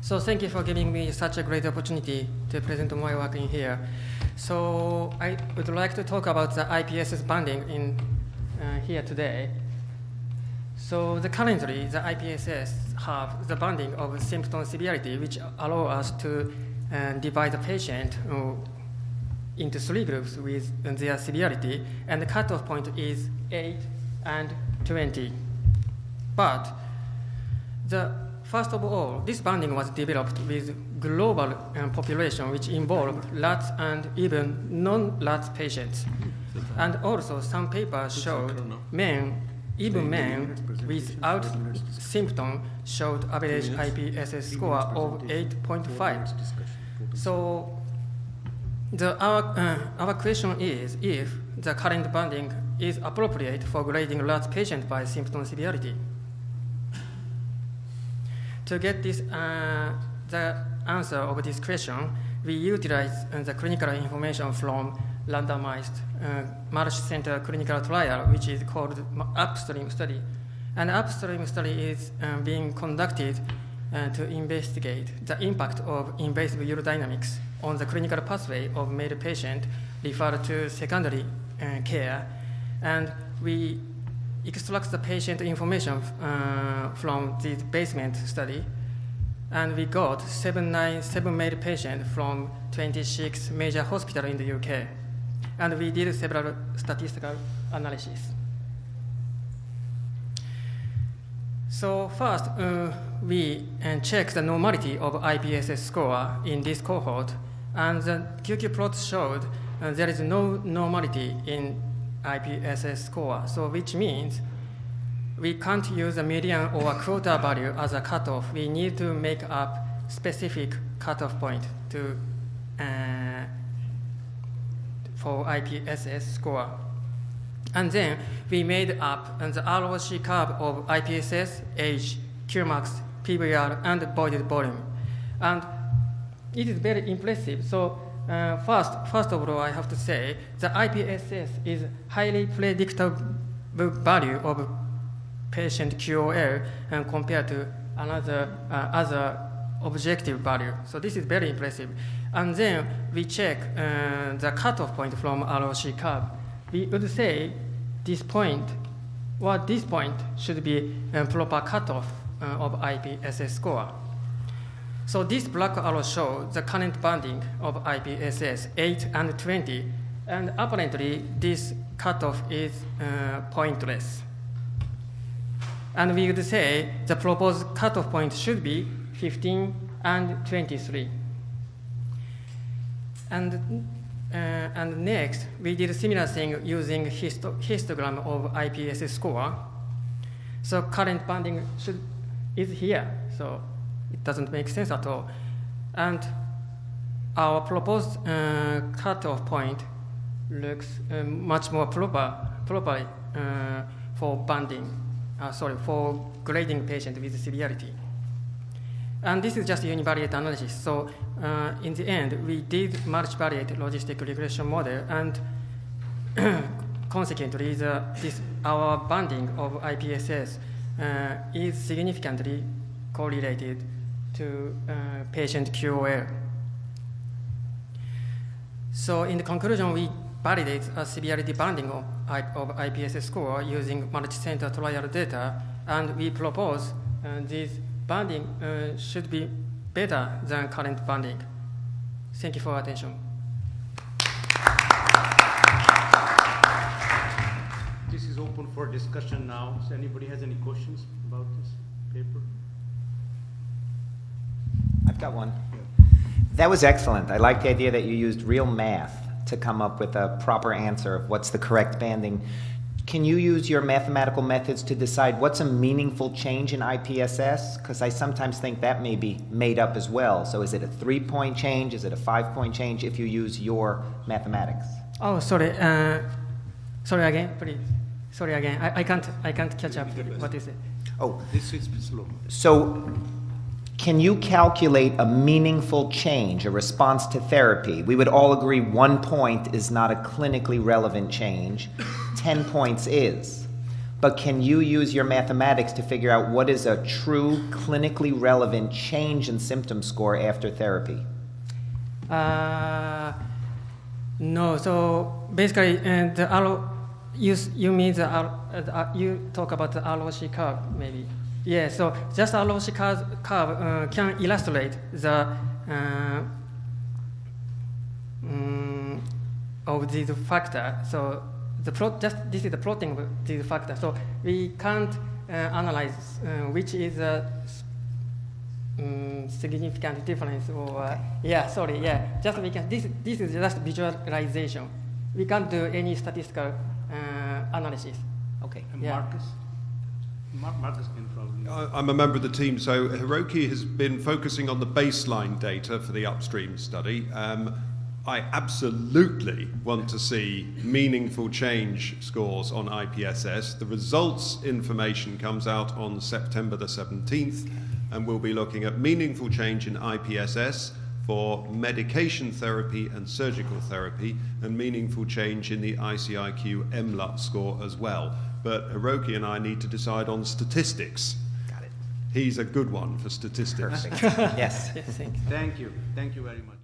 So thank you for giving me such a great opportunity to present my work in here. So I would like to talk about the IPSS banding in here today. So currently, the IPSS have the banding of symptom severity, which allow us to divide the patient into 3 groups with their severity, and the cutoff point is 8 and 20. But first of all, this banding was developed with global population, which involved rats and even non-rat patients. And also, some papers showed even men without symptom showed average IPSS score of 8.5. So our question is if the current banding is appropriate for grading rat patients by symptom severity. To get this, the answer of this question, we utilize the clinical information from randomized multi-center clinical trial, which is called upstream study. And upstream study is being conducted to investigate the impact of invasive urodynamics on the clinical pathway of male patient referred to secondary care. And we extract the patient information from this basement study, and we got 7 male patients from 26 major hospitals in the UK. And we did several statistical analyses. So first, we checked the normality of IPSS score in this cohort, and the QQ plot showed there is no normality in IPSS score, so which means we can't use a median or a quota value as a cutoff. We need to make up specific cutoff point for IPSS score. And then we made up the ROC curve of IPSS, age, Qmax, PVR, and voided volume. And it is very impressive. So first of all, I have to say the IPSS is highly predictable value of patient QOL compared to other objective value. So this is very impressive. And then we check the cutoff point from ROC curve. We would say this point should be a proper cutoff of IPSS score. So this black arrow shows the current banding of IPSS 8 and 20, and apparently this cutoff is pointless. And we would say the proposed cutoff point should be 15 and 23. And next, we did a similar thing using histogram of IPSS score. So current banding is here, so it doesn't make sense at all. And our proposed cutoff point looks much more properly for for grading patient with severity. And this is just univariate analysis. So in the end, we did multivariate logistic regression model, and consequently, our banding of IPSS is significantly correlated to patient QOL. So in the conclusion, we validate a severity banding of IPSS score using multi-center trial data, and we propose this banding should be better than current banding. Thank you for your attention. This is open for discussion now. So anybody has any questions about this paper? I've got one. That was excellent. I like the idea that you used real math to come up with a proper answer of what's the correct banding. Can you use your mathematical methods to decide what's a meaningful change in IPSS? Because I sometimes think that may be made up as well. So is it a 3-point change? Is it a 5-point change if you use your mathematics? Oh, sorry. Sorry again, please. Sorry again. I can't catch up. What is it? Oh, this is slow. So can you calculate a meaningful change, a response to therapy? We would all agree 1 point is not a clinically relevant change. 10 points is. but can you use your mathematics to figure out what is a true clinically relevant change in symptom score after therapy? No. So basically, you mean you talk about the ROC curve, maybe? Yeah. So just ROC curve can illustrate the of this factor. So this is the plotting of this factor. So we can't analyze which is a significant difference or Okay. just we can this is just visualization. We can't do any statistical analysis. Okay. And Yeah. Marcus can probably. I'm a member of the team, so Hiroki has been focusing on the baseline data for the upstream study. I absolutely want to see meaningful change scores on IPSS. The results information comes out on September the 17th, and we'll be looking at meaningful change in IPSS for medication therapy and surgical therapy, and meaningful change in the ICIQ MLUT score as well. But Hiroki and I need to decide on statistics. Got it. He's a good one for statistics. Perfect. Yes. Yes, thank you. Thank you. Thank you very much.